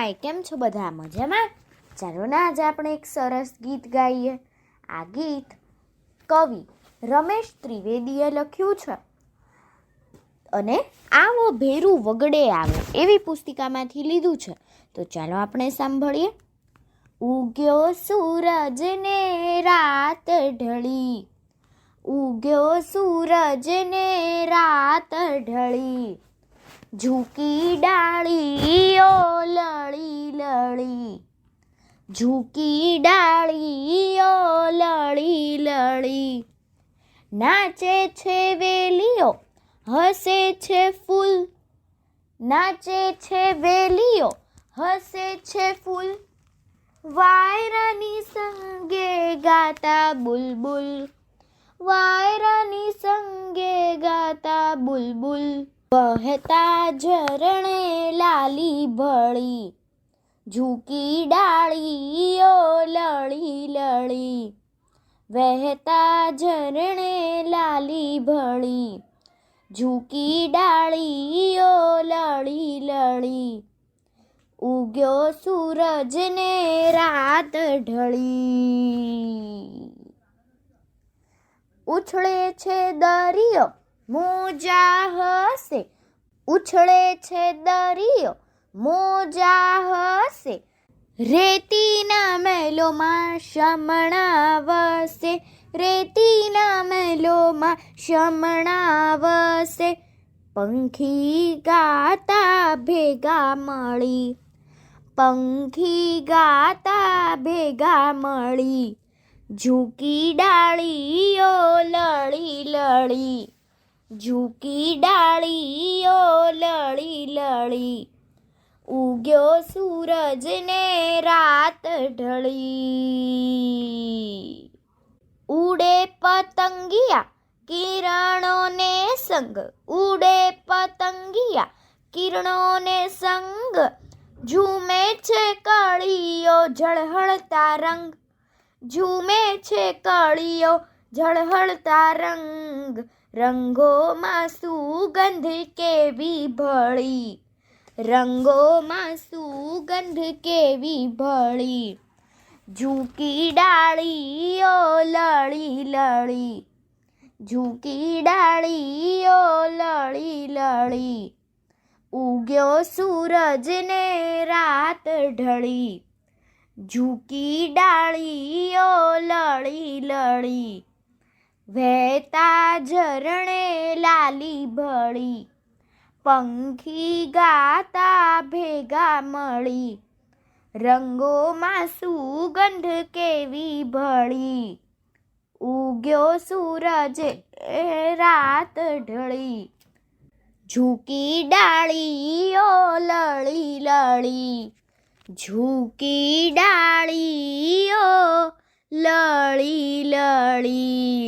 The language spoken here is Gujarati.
હાય, કેમ છો બધા? મજામાં? ચાલો ને આજે આપણે એક સરસ ગીત ગાઈએ. આ ગીત કવિ રમેશ ત્રિવેદીએ લખ્યું છે અને આવો ભેરું વગડે આવે એવી પુસ્તિકામાંથી લીધું છે. તો ચાલો આપણે સાંભળીએ. ઉગ્યો સૂરજ ને રાત ઢળી, ઉગ્યો સૂરજ ને રાત ઢળી, ઝૂકી ડાળીઓ લળી લળી, ઝૂકી ડાળીઓ લળી લળી, નાચે છે વેલીઓ હસે છે ફૂલ, નાચે છે વેલીઓ હસે છે ફૂલ, વાયરાની સંગે ગાતા બુલબુલ, વાયરાની સંગે ગાતા બુલબુલ, વહેતા ઝરણે લાલી ભળી, ઝૂકી ડાળીઓ લળી લળી, વહેતા ઝરણે લાલી ભળી, ઝૂકી ડાળીઓ લળી લળી, ઉગ્યો સૂરજ ને રાત ઢળી. ઉછળે છે દરિયો મોજા હસે, ઉછળે છે દરિયો મોજા હસે, રેતીના મહેલોમાં શમણા વસે, રેતીના મહેલોમાં શમણા વસે, પંખી ગાતા ભેગા મળી, પંખી ગાતા ભેગા મળી, ઝૂકી ડાળીઓ લળી લળી, ઝૂકી ડાળીઓ લળી લળી, ઉગ્યો સૂરજ ને રાત ઢળી. ઉડે પતંગિયા કિરણોને સંગ, ઉડે પતંગિયા કિરણોને સંગ, ઝૂમે છે કળીઓ ઝળહળતા રંગ, ઝૂમે છે કળીઓ ઝળહળતા રંગ, રંગોમાં સુગંધ કેવી ભળી, રંગોમાં સુગંધ કેવી ભળી, ઝૂકી ડાળીઓ લળી લળી, ઝૂકી ડાળીઓ લળી લળી, ઉગ્યો સૂરજ ને રાત ઢળી, ઝૂકી ડાળીઓ લળી લળી, વહેતા ઝરણે લાલી ભળી, પંખી ગાતા ભેગા મળી, રંગોમાં સુગંધ કેવી ભળી, ઉગ્યો સૂરજ રાત ઢળી, ઝૂકી ડાળીઓ લળી લળી, ઝૂકી ડાળીઓ લળી લળી.